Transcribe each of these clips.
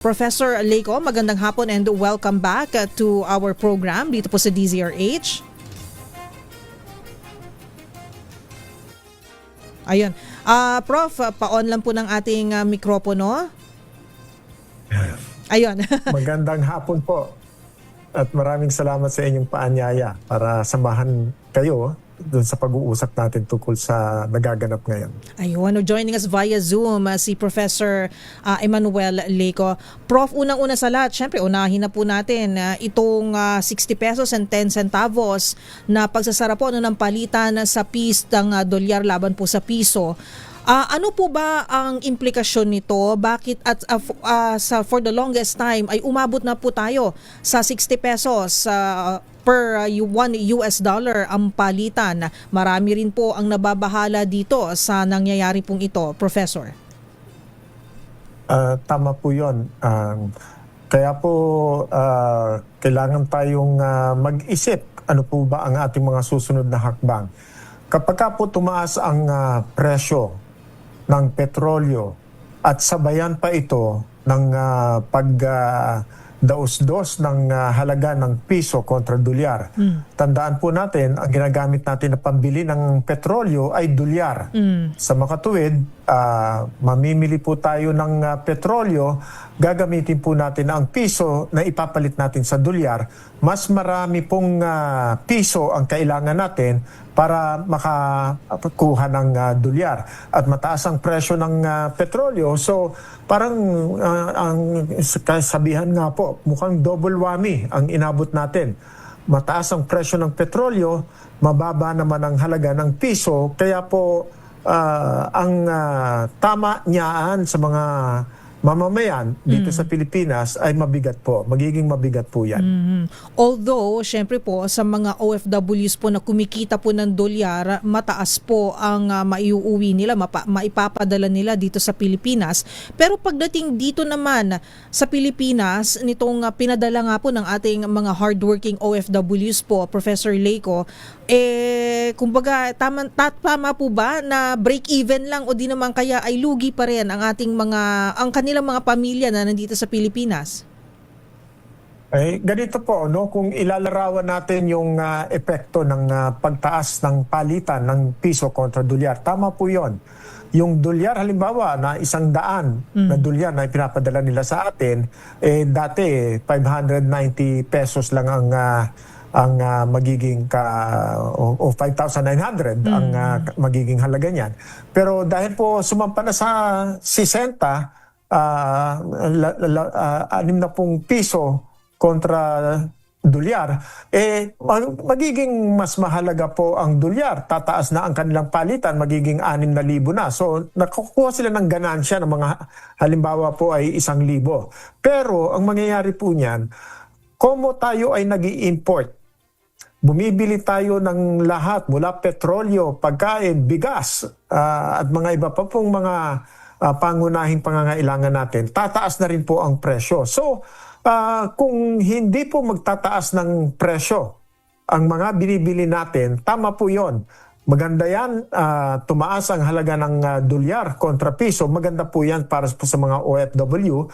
Professor Leyco, magandang hapon and welcome back to our program dito po sa DZRH. Ayun. Prof, pa-on lang po ng ating mikropono. Ayun. Magandang hapon po at maraming salamat sa inyong paanyaya para samahan kayo dun sa pag-uusap natin tungkol sa nagaganap ngayon. Ayun, joining us via Zoom si Professor Emmanuel Leyco. Prof, unang-una sa lahat, syempre unahin na po natin itong 60 pesos and 10 centavos na pagsasara po ng palitan sa piece ng dolyar laban po sa piso. Ano po ba ang implikasyon nito? Bakit for the longest time ay umabot na po tayo sa 60 pesos per $1 ang palitan? Marami rin po ang nababahala dito sa nangyayari pong ito, Professor. Tama po yun. Kaya po kailangan tayong mag-isip ano po ba ang ating mga susunod na hakbang. Kapag po tumaas ang presyo ng petrolyo at sabayan pa ito ng pagdaos-dos ng halaga ng piso kontra dolyar. Tandaan po natin, ang ginagamit natin na pambili ng petrolyo ay dolyar. Sa makatuwid, mamimili po tayo ng petrolyo, gagamitin po natin ang piso na ipapalit natin sa dolyar. Mas marami pong piso ang kailangan natin para makakuha ng dolyar. At mataas ang presyo ng petrolyo. So parang ang kasabihan nga po, mukhang double whammy ang inabot natin. Mataas ang presyo ng petrolyo, mababa naman ang halaga ng piso. Kaya po ang tama niyaan sa mga mamamayan dito sa Pilipinas ay mabigat po. Magiging mabigat po yan. Although, syempre po, sa mga OFWs po na kumikita po ng dolyar, mataas po ang maiuuwi nila, maipapadala nila dito sa Pilipinas. Pero pagdating dito naman sa Pilipinas, nitong pinadala nga po ng ating mga hardworking OFWs po, Professor Leyco, kumbaga, tama po ba na break-even lang o di naman kaya ay lugi pa rin ang ating ang kanilang mga pamilya na nandito sa Pilipinas? Ganito po, no? Kung ilalarawan natin yung epekto ng pagtaas ng palitan ng piso kontra dolyar, tama po yon. Yung dolyar, halimbawa, na 100 na dolyar na ipinapadala nila sa atin, dati 590 pesos lang ang magiging o 5,900 ang magiging halaga niyan. Pero dahil po sumampa na sa 60, 60 piso kontra dolyar, magiging mas mahalaga po ang dolyar. Tataas na ang kanilang palitan, magiging 6,000 na. So nakukuha sila ng ganansya ng mga halimbawa po ay 1,000. Pero ang mangyayari po niyan, kung tayo ay nag-i-import, bumibili tayo ng lahat mula petrolyo, pagkain, bigas at mga iba pa pong mga pangunahing pangangailangan natin, tataas na rin po ang presyo. So kung hindi po magtataas ng presyo ang mga binibili natin, tama po yon. Maganda yan, tumaas ang halaga ng dolyar kontra piso. Maganda po yan para po sa mga OFW,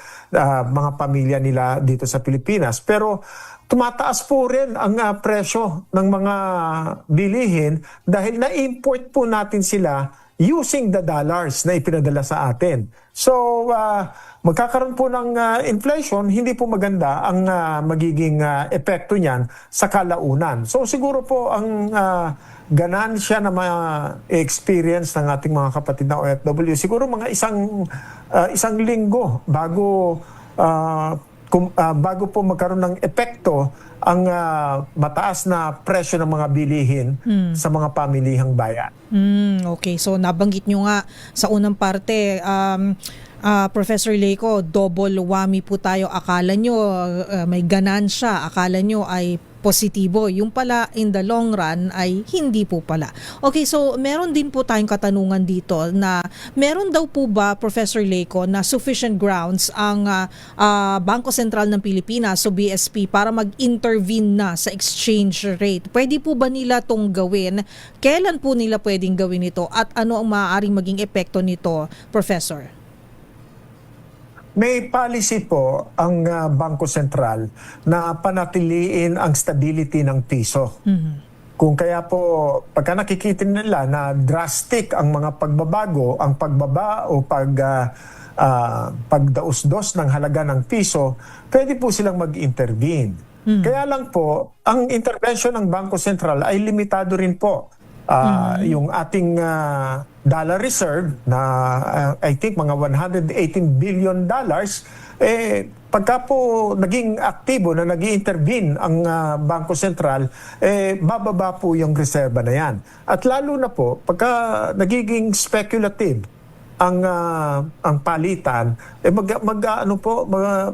mga pamilya nila dito sa Pilipinas. Pero tumataas po rin ang presyo ng mga bilihin dahil na-import po natin sila using the dollars na ipinadala sa atin. So, magkakaroon po ng inflation, hindi po maganda ang magiging epekto niyan sa kalaunan. So, siguro po ang ganansya na ma-experience ng ating mga kapatid na OFW, siguro mga isang linggo bago po magkaroon ng epekto ang mataas na presyo ng mga bilihin sa mga pamilihang bayan. Okay, so nabanggit nyo nga sa unang parte, Professor Leyco, double whammy po tayo. Akala nyo may ganansya, akala nyo ay positibo. Yung pala in the long run ay hindi po pala. Okay, so meron din po tayong katanungan dito na meron daw po ba, Professor Leyco, na sufficient grounds ang Bangko Sentral ng Pilipinas, so BSP, para mag-intervene na sa exchange rate? Pwede po ba nila tong gawin? Kailan po nila pwedeng gawin ito? At ano ang maaaring maging epekto nito, Professor? May policy po ang Bangko Sentral na panatiliin ang stability ng piso. Kung kaya po, pagka nakikita nila na drastic ang mga pagbabago, ang pagbaba o pagdaos-dos ng halaga ng piso, pwede po silang mag-intervene. Kaya lang po, ang intervention ng Bangko Sentral ay limitado rin po. Yung ating dollar reserve na I think mga $118 billion, pagka po naging aktibo na nag-i-intervene ang Bangko Sentral, bababa po yung reserba na yan. At lalo na po, pagka nagiging speculative ang palitan,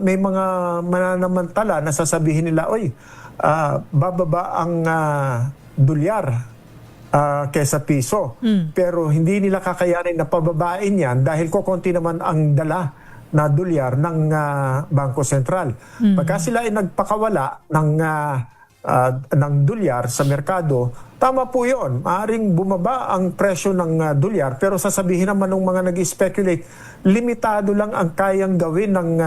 may mga mananamantala na sasabihin nila, oy, bababa ang dolyar kesa piso. Pero hindi nila kakayanin na pababain yan dahil kukunti naman ang dala na dolyar ng Bangko Sentral. Pagka sila ay nagpakawala ng dolyar sa merkado, tama po yun. Maaring bumaba ang presyo ng dolyar, pero sasabihin naman ng mga nag-speculate, limitado lang ang kayang gawin ng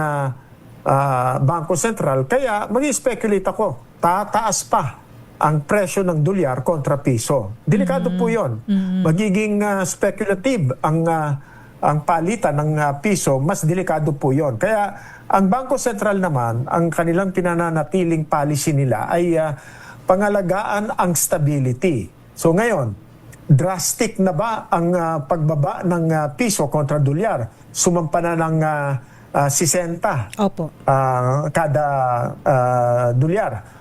Bangko Sentral. Kaya mag-speculate ako, tataas pa ang presyo ng dolyar kontra piso. Delikado po yun. Magiging speculative ang palitan ng piso, mas delikado po yun. Kaya ang Bangko Sentral naman, ang kanilang pinananatiling policy nila ay pangalagaan ang stability. So ngayon, drastic na ba ang pagbaba ng piso kontra dolyar? Sumampa na ng 60 Opo. kada dolyar.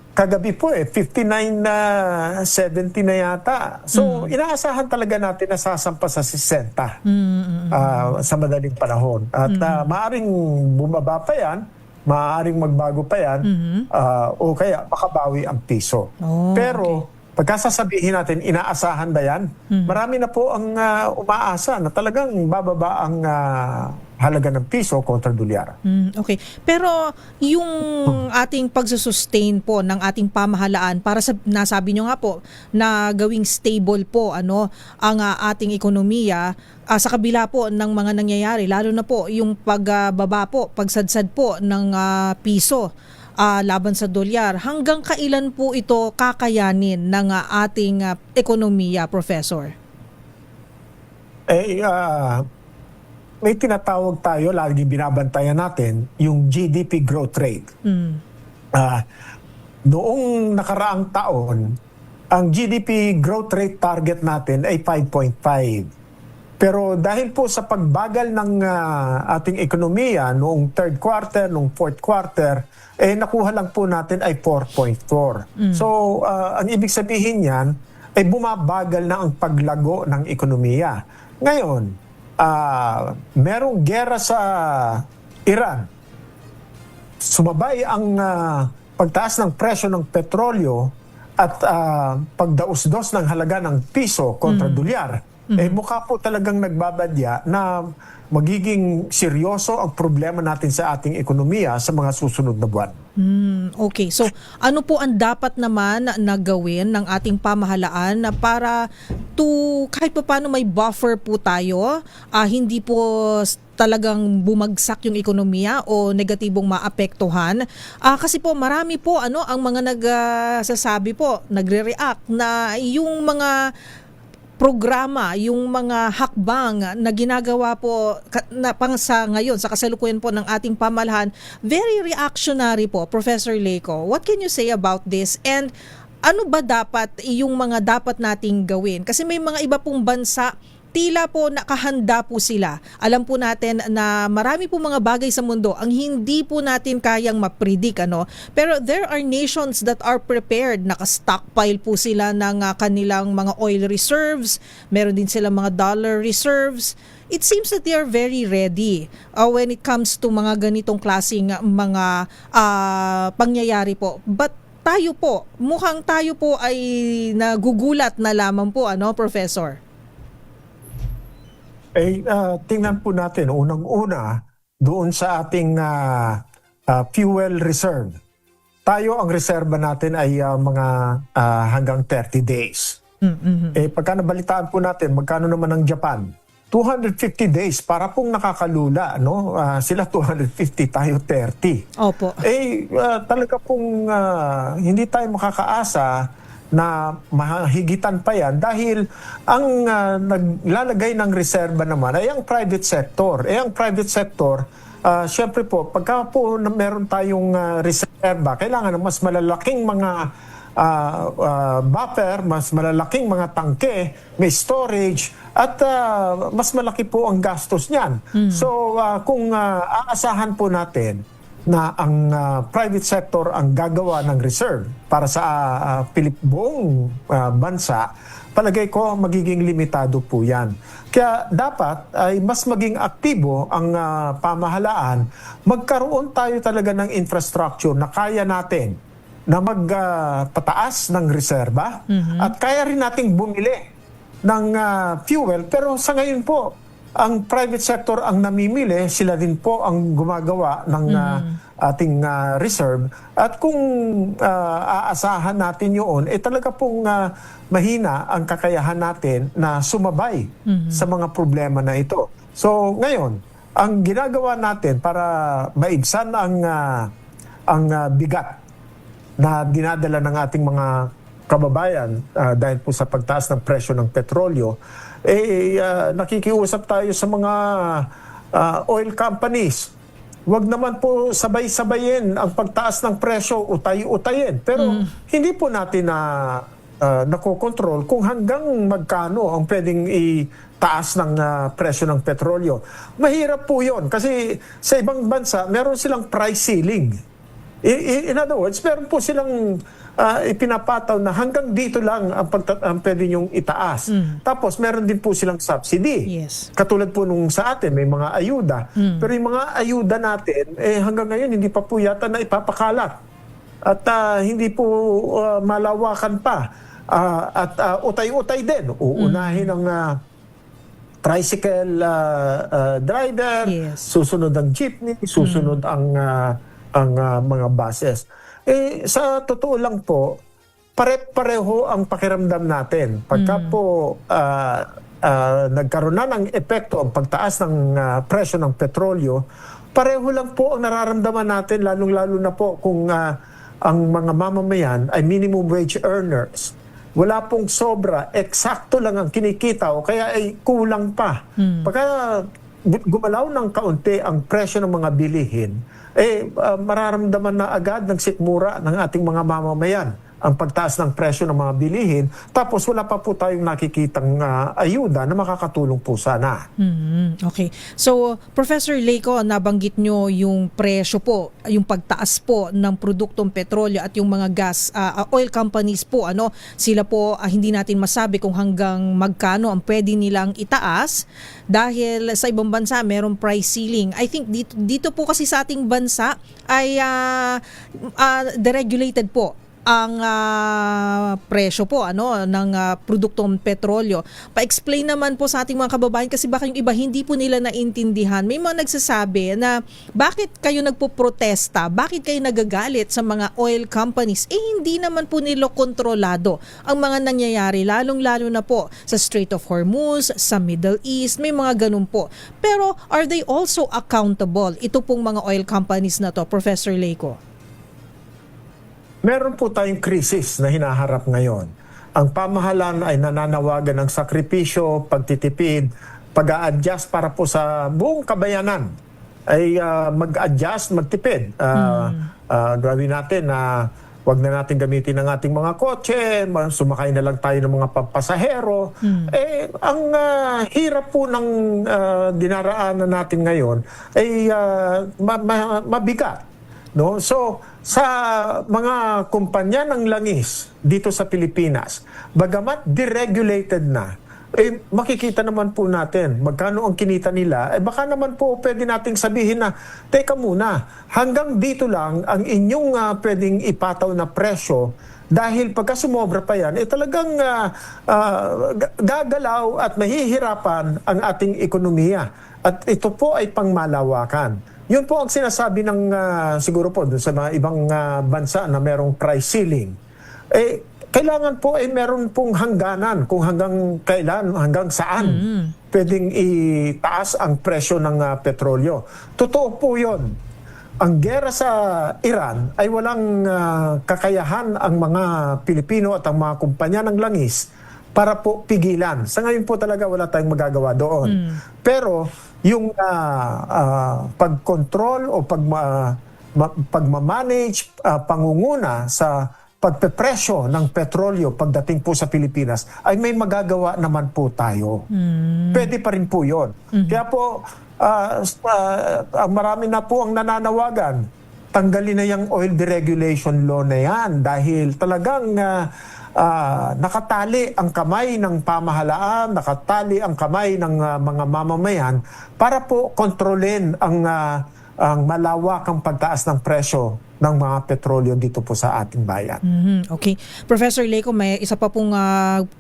Kagabi po 59.70 na yata. So, inaasahan talaga natin na sasampa sa 60 sa madaling panahon. At maaring bumaba pa yan, maaring magbago pa yan, o kaya makabawi ang piso. Pero, pagkasasabihin natin, inaasahan ba yan? Marami na po ang umaasa na talagang bababa ang halaga ng piso kontra dolyar. Okay. Pero yung ating pagsusustain po ng ating pamahalaan para sa nasabi nyo nga po na gawing stable po ang ating ekonomiya sa kabila po ng mga nangyayari, lalo na po yung pagbaba po, pagsadsad po ng piso laban sa dolyar. Hanggang kailan po ito kakayanin ng ating ekonomiya, Professor? May tinatawag tayo, lagi binabantayan natin, yung GDP growth rate. Noong nakaraang taon, ang GDP growth rate target natin ay 5.5. Pero dahil po sa pagbagal ng ating ekonomiya noong third quarter, noong fourth quarter, nakuha lang po natin ay 4.4. So, ang ibig sabihin yan, ay bumabagal na ang paglago ng ekonomiya. Ngayon, merong gera sa Iran. Sumabay ang pagtaas ng presyo ng petrolyo at pagdaos-dos ng halaga ng piso kontra dolyar. Mukha po talagang nagbabadya na magiging seryoso ang problema natin sa ating ekonomiya sa mga susunod na buwan. Okay. So, ano po ang dapat naman na gawin ng ating pamahalaan para kahit pa paano may buffer po tayo, hindi po talagang bumagsak yung ekonomiya o negatibong maapektuhan? Kasi po marami po ang mga nagsasabi po, nagre-react na yung mga programa, yung mga hakbang na ginagawa po na pang sa ngayon, sa kasalukuyan po ng ating pamahalaan, very reactionary po, Professor Leyco. What can you say about this? And ano ba dapat yung mga dapat nating gawin? Kasi may mga iba pong bansa, tila po nakahanda po sila. Alam po natin na marami po mga bagay sa mundo ang hindi po natin kayang mapredict, Pero there are nations that are prepared. Naka-stockpile po sila ng kanilang mga oil reserves. Meron din sila mga dollar reserves. It seems that they are very ready when it comes to mga ganitong klaseng mga pangyayari po. But mukhang tayo po ay nagugulat na lamang po, Professor? Tingnan po natin, unang-una, doon sa ating fuel reserve. Tayo, ang reserba natin ay mga hanggang 30 days. Pagka nabalitaan po natin, magkano naman ang Japan? 250 days para pong nakakalula, no? Sila 250, tayo 30. Opo. Talaga pong hindi tayo makakaasa na mahigitan pa yan dahil ang naglalagay ng reserba naman ay ang private sector. Ang private sector, syempre po, pagka po meron tayong reserba, kailangan ng mas malalaking mga buffer, mas malalaking mga tangke, may storage, at mas malaki po ang gastos niyan. So kung aasahan po natin na ang private sector ang gagawa ng reserve para sa buong bansa, palagay ko magiging limitado po yan. Kaya dapat ay mas maging aktibo ang pamahalaan, magkaroon tayo talaga ng infrastructure na kaya natin na magpataas ng reserba at kaya rin nating bumili ng fuel. Pero sa ngayon po, ang private sector ang namimili, sila din po ang gumagawa ng ating reserve. At kung aasahan natin yun, talaga pong mahina ang kakayahan natin na sumabay sa mga problema na ito. So ngayon, ang ginagawa natin para maibsan ang bigat na dinadala ng ating mga kababayan dahil po sa pagtaas ng presyo ng petrolyo, nakikiusap tayo sa mga oil companies. Huwag naman po sabay-sabayin ang pagtaas ng presyo, utay-utayin. Pero hindi po natin nakokontrol kung hanggang magkano ang pwedeng itaas ng presyo ng petrolyo. Mahirap po yun kasi sa ibang bansa, meron silang price ceiling. In other words, meron po silang ipinapataw na hanggang dito lang ang pwede nyong itaas. Tapos meron din po silang subsidy. Yes. Katulad po nung sa atin, may mga ayuda. Pero yung mga ayuda natin, hanggang ngayon hindi pa po yata na ipapakalat. At hindi po malawakan pa. At utay-utay din. Uunahin ang tricycle driver, Yes. susunod ang jeepney, susunod ang mga buses. Sa totoo lang po, pare-pareho ang pakiramdam natin. Pagka po nagkaroon na ng epekto ang pagtaas ng presyo ng petrolyo, pareho lang po ang nararamdaman natin, lalong-lalo na po kung ang mga mamamayan ay minimum wage earners. Wala pong sobra, eksakto lang ang kinikita o kaya ay kulang pa. Pagka gumalaw ng kaunti ang presyo ng mga bilihin, mararamdaman na agad ng sikmura ng ating mga mamamayan ang pagtaas ng presyo ng mga bilihin, tapos wala pa po tayong nakikitang ayuda na makakatulong po sana. Okay. So, Professor Leyco, nabanggit nyo yung presyo po, yung pagtaas po ng produktong petrolyo at yung mga gas, oil companies po, sila po hindi natin masabi kung hanggang magkano ang pwede nilang itaas dahil sa ibang bansa merong price ceiling. I think dito po kasi sa ating bansa ay deregulated po ang presyo po ng produktong petrolyo. Pa-explain naman po sa ating mga kababayan kasi baka yung iba hindi po nila naintindihan. May mga nagsasabi na bakit kayo nagpo-protesta? Bakit kayo nagagalit sa mga oil companies? Hindi naman po nila kontrolado ang mga nangyayari, lalong-lalo na po sa Strait of Hormuz, sa Middle East, may mga ganun po. Pero are they also accountable? Ito pong mga oil companies na to, Professor Leyco. Meron po tayong krisis na hinaharap ngayon. Ang pamahalaan ay nananawagan ng sakripisyo, pagtitipid, pag-a-adjust para po sa buong kabayanan ay mag-adjust, magtipid. Gawin natin na wag na natin gamitin ang ating mga kotse, sumakay na lang tayo ng mga papasahero. Ang hirap po ng dinaraanan natin ngayon ay mabigat. No? So, sa mga kumpanya ng langis dito sa Pilipinas, bagamat deregulated na, makikita naman po natin magkano ang kinita nila, baka naman po pwede nating sabihin na, teka muna, hanggang dito lang ang inyong pwedeng ipataw na presyo dahil pagka sumobra pa yan, talagang gagalaw at mahihirapan ang ating ekonomiya. At ito po ay pangmalawakan. Yun po ang sinasabi ng siguro po dun sa mga ibang bansa na merong price ceiling. kailangan po ay meron pong hangganan kung hanggang kailan, hanggang saan pwedeng itaas ang presyo ng petrolyo. Totoo po yun. Ang gera sa Iran ay walang kakayahan ang mga Pilipino at ang mga kumpanya ng langis para po pigilan. Sa ngayon po talaga wala tayong magagawa doon. Pero yung pagkontrol o pagmamanage, pangunguna sa pagpepresyo ng petrolyo pagdating po sa Pilipinas ay may magagawa naman po tayo. Pwede pa rin po yun. Kaya po, marami na po ang nananawagan. Tanggalin na yung oil deregulation law na yan dahil talagang nakatali ang kamay ng pamahalaan, nakatali ang kamay ng mga mamamayan para po kontrolin ang malawakang pagtaas ng presyo ng mga petrolyo dito po sa ating bayan. Okay. Professor Leyco, may isa pa pong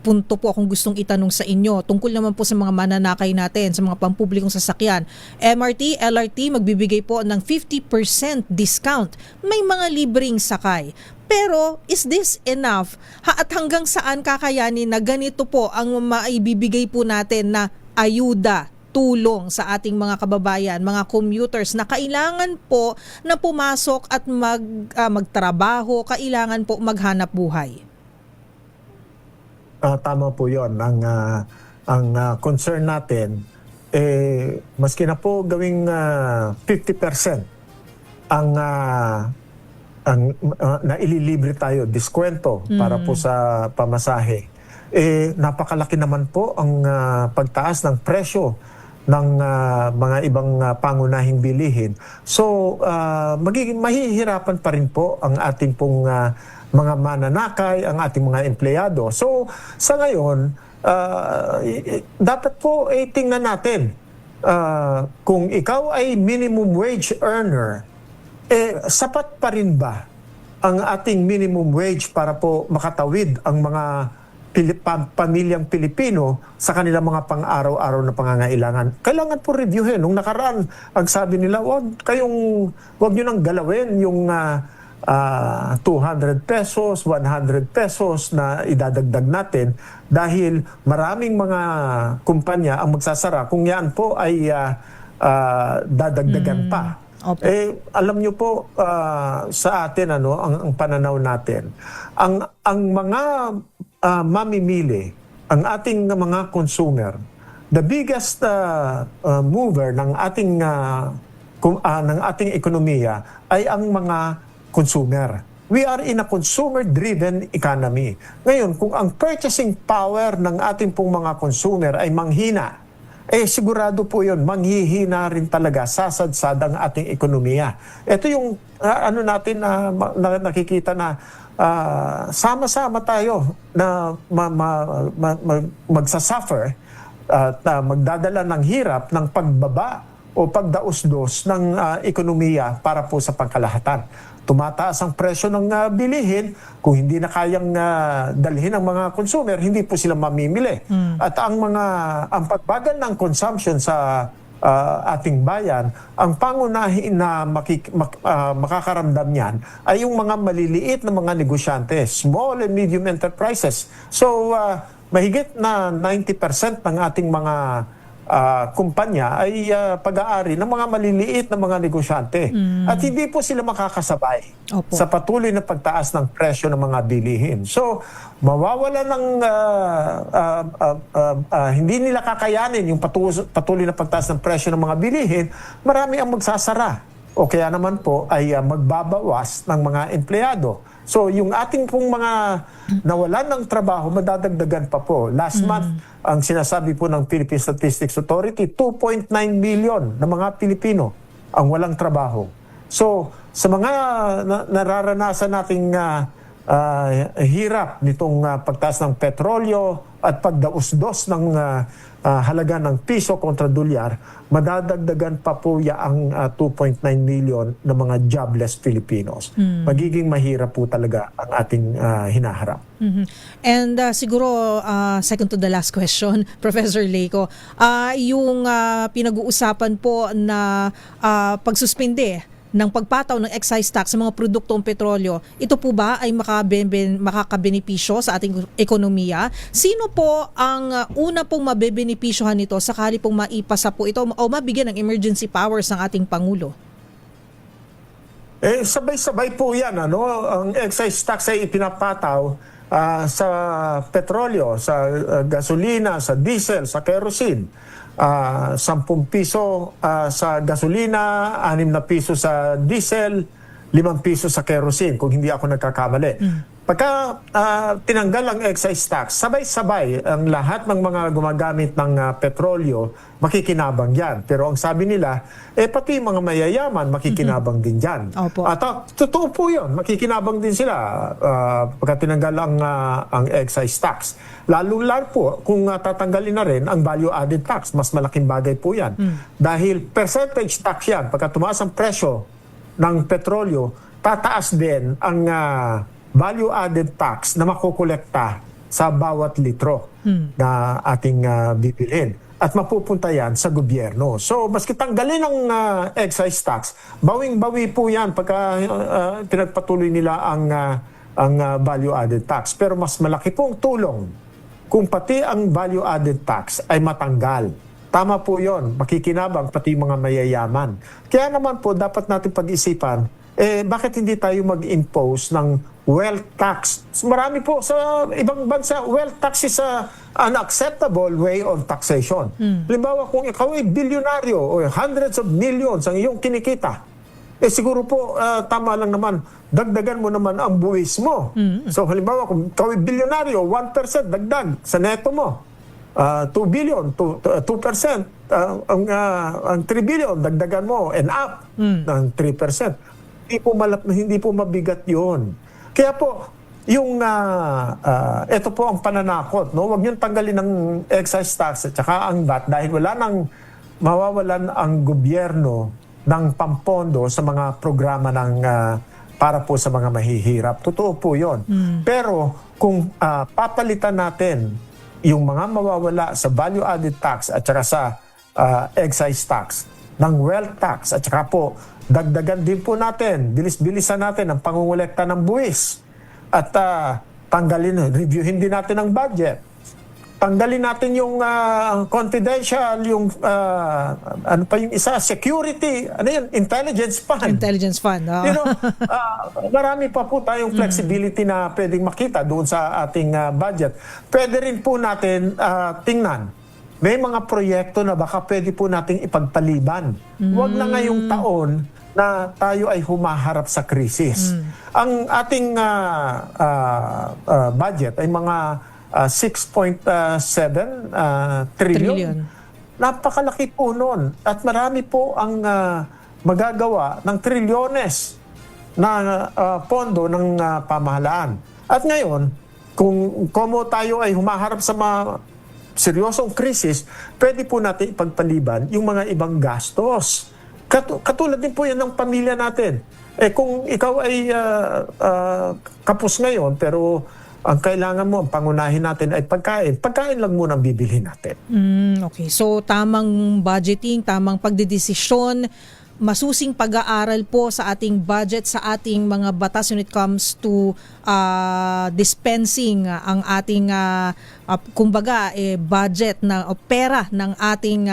punto po akong gustong itanong sa inyo. Tungkol naman po sa mga mananakay natin, sa mga pampublikong sasakyan. MRT, LRT, magbibigay po ng 50% discount. May mga libreng sakay. Pero is this enough? At hanggang saan kakayanin na ganito po ang maibibigay po natin na ayuda, tulong sa ating mga kababayan, mga commuters na kailangan po na pumasok at magtrabaho, kailangan po maghanap buhay? Tama po yun. Ang concern natin, maski na po gawing 50% ang na ililibre tayo, diskwento para po sa pamasahe. Napakalaki naman po ang pagtaas ng presyo ng mga ibang pangunahing bilihin. So, mahihirapan pa rin po ang ating pong mga mananakay, ang ating mga empleyado. So, sa ngayon, dapat po tingnan natin kung ikaw ay minimum wage earner, sapat pa rin ba ang ating minimum wage para po makatawid ang mga pamilyang Pilipino sa kanilang mga pang-araw-araw na pangangailangan? Kailangan po reviewin. Nung nakaraan, ang sabi nila, wag nyo nang galawin yung 200 pesos, 100 pesos na idadagdag natin dahil maraming mga kumpanya ang magsasara kung yan po ay dadagdagan pa. Okay. Alam nyo po sa atin ang pananaw natin. Ang mga mamimili, ang ating mga consumer, the biggest mover ng ating ekonomiya ay ang mga consumer. We are in a consumer-driven economy. Ngayon, kung ang purchasing power ng ating pong mga consumer ay manghina, sigurado po yun, manghihina rin talaga, sasadsad ang ating ekonomiya. Ito yung natin na nakikita na sama-sama tayo na magsasuffer at magdadala ng hirap ng pagbaba o pagdausdos ng ekonomiya para po sa pangkalahatan. Tumataas ang presyo ng bilihin, kung hindi na kayang dalhin ng mga consumer, hindi po sila mamimili. At ang pagbagal ng consumption sa ating bayan, ang pangunahin na makakaramdam niyan ay yung mga maliliit na mga negosyante, small and medium enterprises. So, mahigit na 90% ng ating mga kumpanya ay pag-aari ng mga maliliit na mga negosyante. At hindi po sila makakasabay sa patuloy na pagtaas ng presyo ng mga bilihin. So, mawawala ng hindi nila kakayanin yung patuloy na pagtaas ng presyo ng mga bilihin, marami ang magsasara. O kaya naman po ay magbabawas ng mga empleyado. So, yung ating pong mga nawalan ng trabaho, madadagdagan pa po. Last month, ang sinasabi po ng Philippine Statistics Authority, 2.9 million na mga Pilipino ang walang trabaho. So, sa mga nararanasan nating hirap nitong pagtaas ng petrolyo at pagdausdos ng halaga ng piso kontra dolyar, madadagdagan pa po ang 2.9 million na mga jobless Filipinos. Magiging mahirap po talaga ang ating hinaharap. And siguro, second to the last question, Professor Leyco, yung pinag-uusapan po na pagsuspinde ng pagpataw ng excise tax sa mga produktong petrolyo, ito po ba ay makakabenepisyo sa ating ekonomiya? Sino po ang una pong mabebenepisyohan nito sakali pong maipasa po ito o mabigyan ng emergency powers ng ating Pangulo? Sabay-sabay po yan. Ang excise tax ay ipinapataw sa petrolyo, sa gasolina, sa diesel, sa kerosene. 10 piso sa gasolina, 6 na piso sa diesel, 5 piso sa kerosene kung hindi ako nagkakamali. Pagka tinanggal ang excise tax, sabay-sabay ang lahat ng mga gumagamit ng petrolyo, makikinabang yan. Pero ang sabi nila, pati mga mayayaman makikinabang din dyan. Opo. At totoo po yun, makikinabang din sila pagka tinanggal ang excise tax. Lalo po kung tatanggalin na rin ang value-added tax, mas malaking bagay po yan. Dahil percentage tax yan, pagka tumaas ang presyo ng petrolyo, tataas din ang value-added tax na makukolekta sa bawat litro na ating bibilhin. At mapupunta yan sa gobyerno. So, maski tanggalin ang excise tax, bawing-bawi po yan pagka pinagpatuloy nila ang value-added tax. Pero mas malaki pong tulong kung pati ang value-added tax ay matanggal. Tama po yon, makikinabang pati mga mayayaman. Kaya naman po, dapat natin pag-isipan, bakit hindi tayo mag-impose ng wealth tax? Marami po sa ibang bansa, wealth tax is an acceptable way of taxation. Halimbawa, kung ikaw ay bilyonaryo o hundreds of millions ang iyong kinikita, siguro po tama lang naman, dagdagan mo naman ang buwis mo. So halimbawa, kung ikaw ay bilyonaryo, 1% dagdag sa neto mo. 2 billion, 2%. Ang 3 billion, dagdagan mo and up ng 3%. Hindi po mabigat yun. Kaya po, ito po ang pananakot. No? Huwag niyong tanggalin ng excise tax at saka ang VAT dahil mawawalan ang gobyerno ng pampondo sa mga programa para po sa mga mahihirap. Totoo po yun. Pero kung papalitan natin yung mga mawawala sa value-added tax at saka sa excise tax ng wealth tax at saka po dagdagan din po natin, bilis-bilisan natin ang pangungulekta ng buwis at reviewin din natin ang budget. Tanggalin natin yung confidential, yung yung isa, security, intelligence fund. Intelligence fund. Marami pa po tayong flexibility na pwedeng makita doon sa ating budget. Pwede rin po natin tingnan. May mga proyekto na baka pwede po nating ipagpaliban. Huwag na ngayong taon na tayo ay humaharap sa krisis. Ang ating budget ay mga 6.7 trillion. Napakalaki po nun. At marami po ang magagawa ng trilyones na pondo ng pamahalaan. At ngayon, kung tayo ay humaharap sa mga seryosong krisis, pwede po natin ipagpaliban yung mga ibang gastos. Katulad din po yan ng pamilya natin. Kung ikaw ay kapos ngayon, pero ang kailangan mo, ang pangunahin natin ay pagkain. Pagkain lang muna ang bibilhin natin. Okay. So, tamang budgeting, tamang pagdedesisyon, masusing pag-aaral po sa ating budget, sa ating mga batas when it comes to dispensing ang ating kumbaga budget na o pera ng ating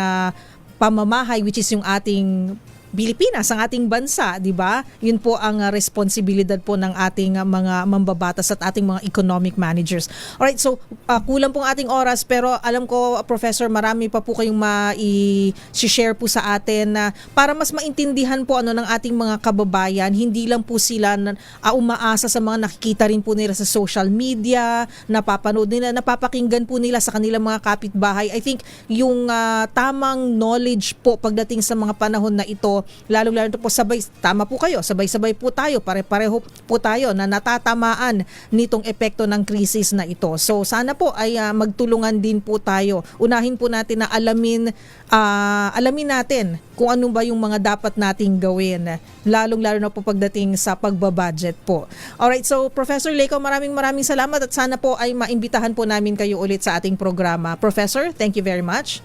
pamamahay, which is yung ating Pilipinas, ang ating bansa, di ba? Yun po ang responsibilidad po ng ating mga mambabatas at ating mga economic managers. Alright, so kulang pong ating oras pero alam ko, Professor, marami pa po kayong ma-share po sa atin na para mas maintindihan po ng ating mga kababayan, hindi lang po sila umaasa sa mga nakikita rin po nila sa social media, napapanood nila, napapakinggan po nila sa kanilang mga kapitbahay. I think yung tamang knowledge po pagdating sa mga panahon na ito, lalo-lalo po tama po kayo, sabay-sabay po tayo, pare-pareho po tayo na natatamaan nitong epekto ng krisis na ito. So sana po ay magtulungan din po tayo. Unahin po natin na alamin natin kung ano ba yung mga dapat nating gawin, lalong-lalo na po pagdating sa pagbabudget po. Alright, so Professor Leyco, maraming salamat at sana po ay maimbitahan po namin kayo ulit sa ating programa. Professor, thank you very much.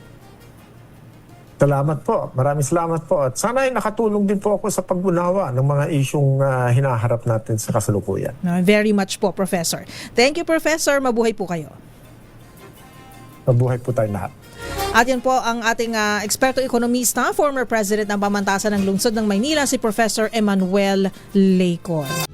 Salamat po. Maraming salamat po. At sana ay nakatulong din po ako sa pag-unawa ng mga isyong hinaharap natin sa kasalukuyan. Very much po, Professor. Thank you, Professor. Mabuhay po kayo. Mabuhay po tayong lahat. At yan po ang ating eksperto ekonomista, former president ng pamantasan ng lungsod ng Maynila, si Professor Emmanuel Leycon.